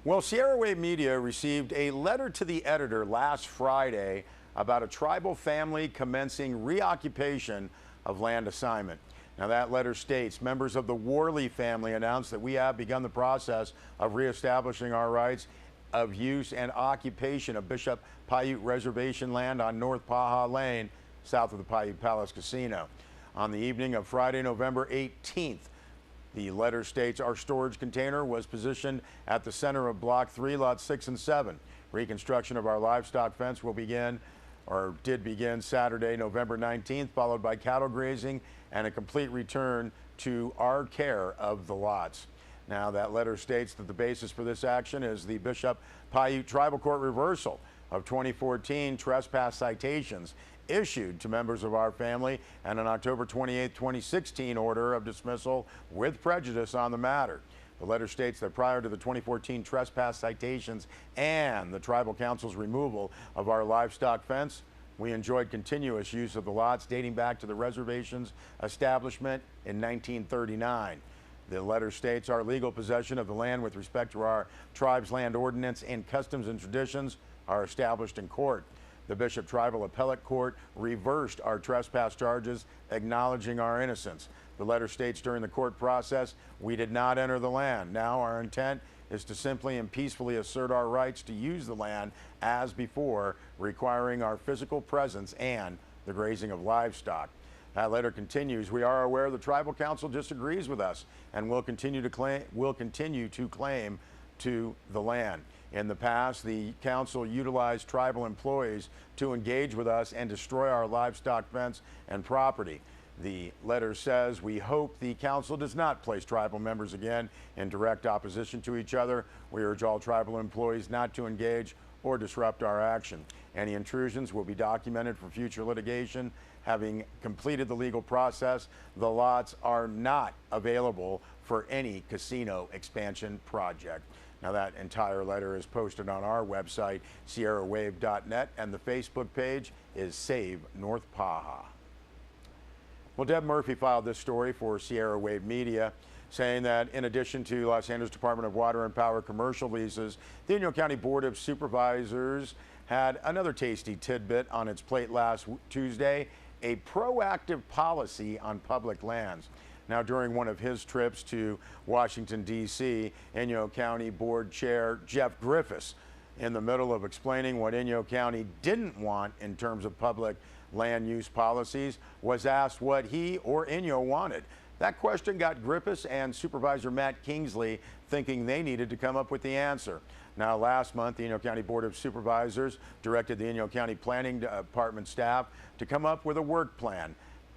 Well, Sierra Wave Media received a letter to the editor last Friday about a tribal family commencing reoccupation of land assignment. Now, that letter states members of the Worley family announced that we have begun the process of reestablishing our rights of use and occupation of Bishop Paiute Reservation land on North Paha Lane, south of the Paiute Palace Casino. On the evening of Friday, November 18th, the letter states our storage container was positioned at the center of Block 3, Lots 6 and 7. Reconstruction of our livestock fence will begin, or did begin, Saturday, November 19th, followed by cattle grazing and a complete return to our care of the lots. Now, that letter states that the basis for this action is the Bishop Paiute Tribal Court reversal of 2014 trespass citations issued to members of our family and an October 28, 2016 order of dismissal with prejudice on the matter. The letter states that prior to the 2014 trespass citations and the Tribal Council's removal of our livestock fence, we enjoyed continuous use of the lots dating back to the reservation's establishment in 1939. The letter states our legal possession of the land with respect to our tribe's land ordinance and customs and traditions are established in court. The Bishop Tribal Appellate Court reversed our trespass charges, acknowledging our innocence. The letter states during the court process, we did not enter the land. Now our intent is to simply and peacefully assert our rights to use the land as before, requiring our physical presence and the grazing of livestock. That letter continues, we are aware the Tribal Council disagrees with us and will continue to claim to the land. In the past, the council utilized tribal employees to engage with us and destroy our livestock fence and property. The letter says, we hope the council does not place tribal members again in direct opposition to each other. We urge all tribal employees not to engage or disrupt our action. Any intrusions will be documented for future litigation. Having completed the legal process, the lots are not available for any casino expansion project. Now, that entire letter is posted on our website, sierrawave.net, and the Facebook page is Save North Paha. Well, Deb Murphy filed this story for Sierra Wave Media, saying that in addition to Los Angeles Department of Water and Power commercial leases, the Inyo County Board of Supervisors had another tasty tidbit on its plate last Tuesday, a proactive policy on public lands. Now, during one of his trips to Washington, D.C., Inyo County Board Chair Jeff Griffiths, in the middle of explaining what Inyo County didn't want in terms of public land use policies, was asked what he or Inyo wanted. That question got Griffiths and Supervisor Matt Kingsley thinking they needed to come up with the answer. Now, last month, the Inyo County Board of Supervisors directed the Inyo County Planning Department staff to come up with a work plan.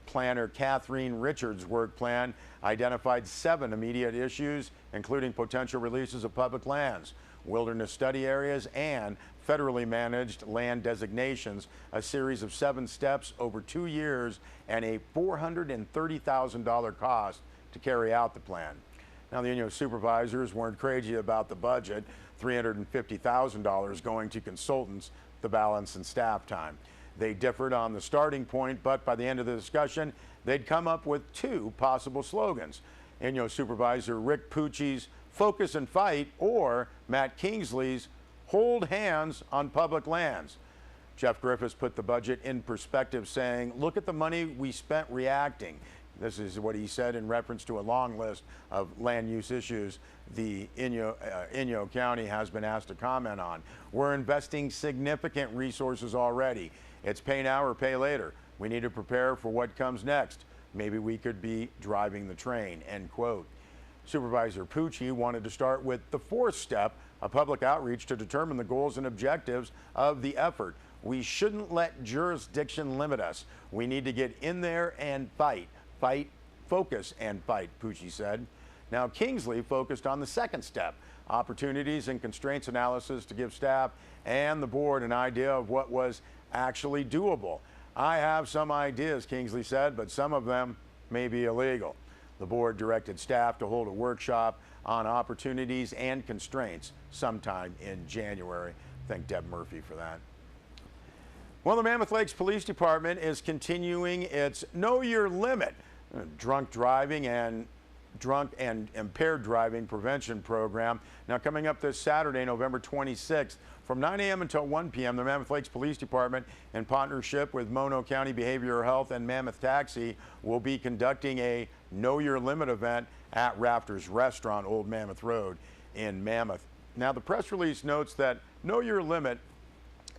Planner Catherine Richards' work plan identified 7 immediate issues, including potential releases of public lands, wilderness study areas, and federally managed land designations, a series of 7 steps over 2 years, and a $430,000 cost to carry out the plan. Now, the Inyo supervisors weren't crazy about the budget, $350,000 going to consultants, the balance in staff time. They differed on the starting point, but by the end of the discussion, they'd come up with 2 possible slogans. Inyo Supervisor Rick Pucci's Focus and Fight, or Matt Kingsley's Hold Hands on Public Lands. Jeff Griffiths put the budget in perspective, saying, look at the money we spent reacting. This is what he said in reference to a long list of land use issues the Inyo County has been asked to comment on. We're investing significant resources already. It's pay now or pay later. We need to prepare for what comes next. Maybe we could be driving the train, end quote. Supervisor Pucci wanted to start with the 4th step, a public outreach to determine the goals and objectives of the effort. We shouldn't let jurisdiction limit us. We need to get in there and fight. Fight, focus, and fight, Pucci said. Now, Kingsley focused on the 2nd step, opportunities and constraints analysis to give staff and the board an idea of what was actually doable. I have some ideas, Kingsley said, but some of them may be illegal. The board directed staff to hold a workshop on opportunities and constraints sometime in January. Thank Deb Murphy for that. Well, the Mammoth Lakes Police Department is continuing its Know Your Limit, drunk driving and drunk and impaired driving prevention program. Now, coming up this Saturday, November 26th, from 9 a.m. until 1 p.m., the Mammoth Lakes Police Department, in partnership with Mono County Behavioral Health and Mammoth Taxi, will be conducting a Know Your Limit event at Rafters Restaurant, Old Mammoth Road in Mammoth. Now, the press release notes that Know Your Limit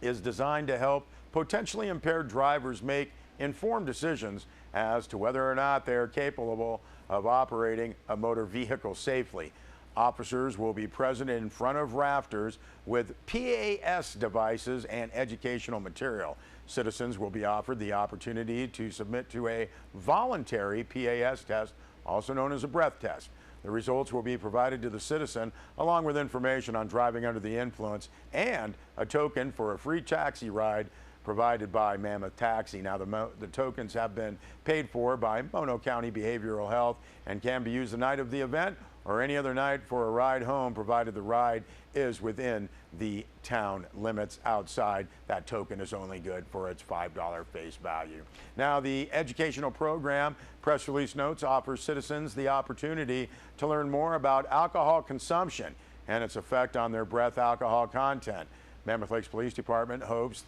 is designed to help potentially impaired drivers make informed decisions as to whether or not they are capable of operating a motor vehicle safely. Officers will be present in front of Rafters with PAS devices and educational material. Citizens will be offered the opportunity to submit to a voluntary PAS test, also known as a breath test. The results will be provided to the citizen along with information on driving under the influence and a token for a free taxi ride provided by Mammoth Taxi. Now, the tokens have been paid for by Mono County Behavioral Health and can be used the night of the event or any other night for a ride home, provided the ride is within the town limits outside. That token is only good for its $5 face value. Now, the educational program, press release notes, offers citizens the opportunity to learn more about alcohol consumption and its effect on their breath alcohol content. Mammoth Lakes Police Department hopes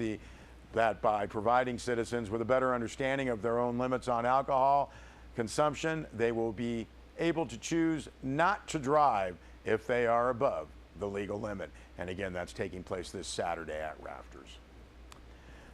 that by providing citizens with a better understanding of their own limits on alcohol consumption, they will be able to choose not to drive if they are above the legal limit. And again, that's taking place this Saturday at Rafters.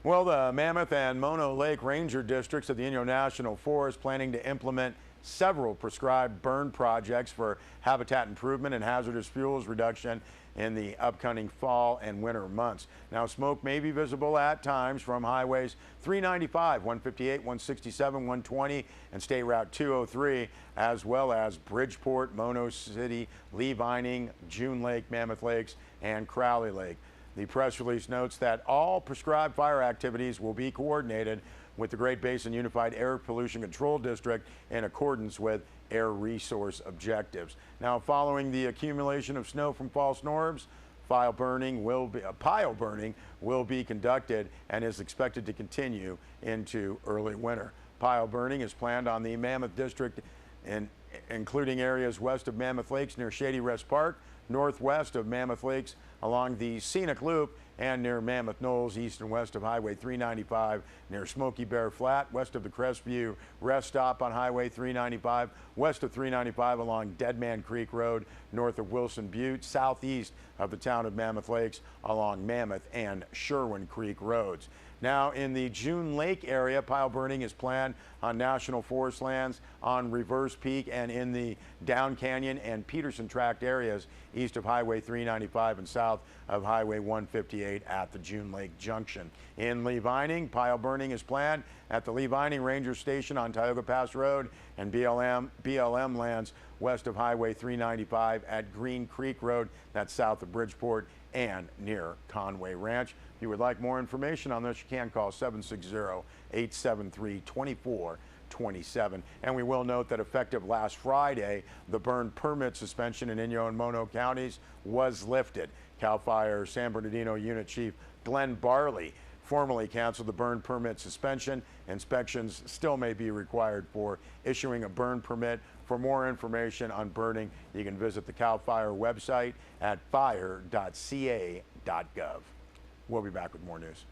Well, the Mammoth and Mono Lake Ranger districts of the Inyo National Forest planning to implement several prescribed burn projects for habitat improvement and hazardous fuels reduction in the upcoming fall and winter months. Now, smoke may be visible at times from highways 395, 158, 167, 120, and State Route 203, as well as Bridgeport, Mono City, Lee Vining, June Lake, Mammoth Lakes, and Crowley Lake. The press release notes that all prescribed fire activities will be coordinated with the Great Basin Unified Air Pollution Control District in accordance with air resource objectives. Now, following the accumulation of snow from fall storms, pile burning will be conducted and is expected to continue into early winter. Pile burning is planned on the Mammoth District, including areas west of Mammoth Lakes near Shady Rest Park, northwest of Mammoth Lakes along the Scenic Loop, and near Mammoth Knolls, east and west of Highway 395, near Smoky Bear Flat, west of the Crestview Rest Stop on Highway 395, west of 395 along Deadman Creek Road, north of Wilson Butte, southeast of the town of Mammoth Lakes along Mammoth and Sherwin Creek roads. Now, in the June Lake area, pile burning is planned on National Forest lands, on Reverse Peak, and in the Down Canyon and Peterson Tract areas east of Highway 395 and south of Highway 158 at the June Lake Junction. In Lee Vining, pile burning is planned at the Lee Vining Ranger Station on Tioga Pass Road and BLM lands west of Highway 395 at Green Creek Road, that's south of Bridgeport, and near Conway Ranch. If you would like more information on this, you can call 760-873-2427. And we will note that effective last Friday, the burn permit suspension in Inyo and Mono counties was lifted. CAL FIRE San Bernardino Unit Chief Glenn Barley formally canceled the burn permit suspension. Inspections still may be required for issuing a burn permit. For more information on burning, you can visit the CAL FIRE website at fire.ca.gov. We'll be back with more news.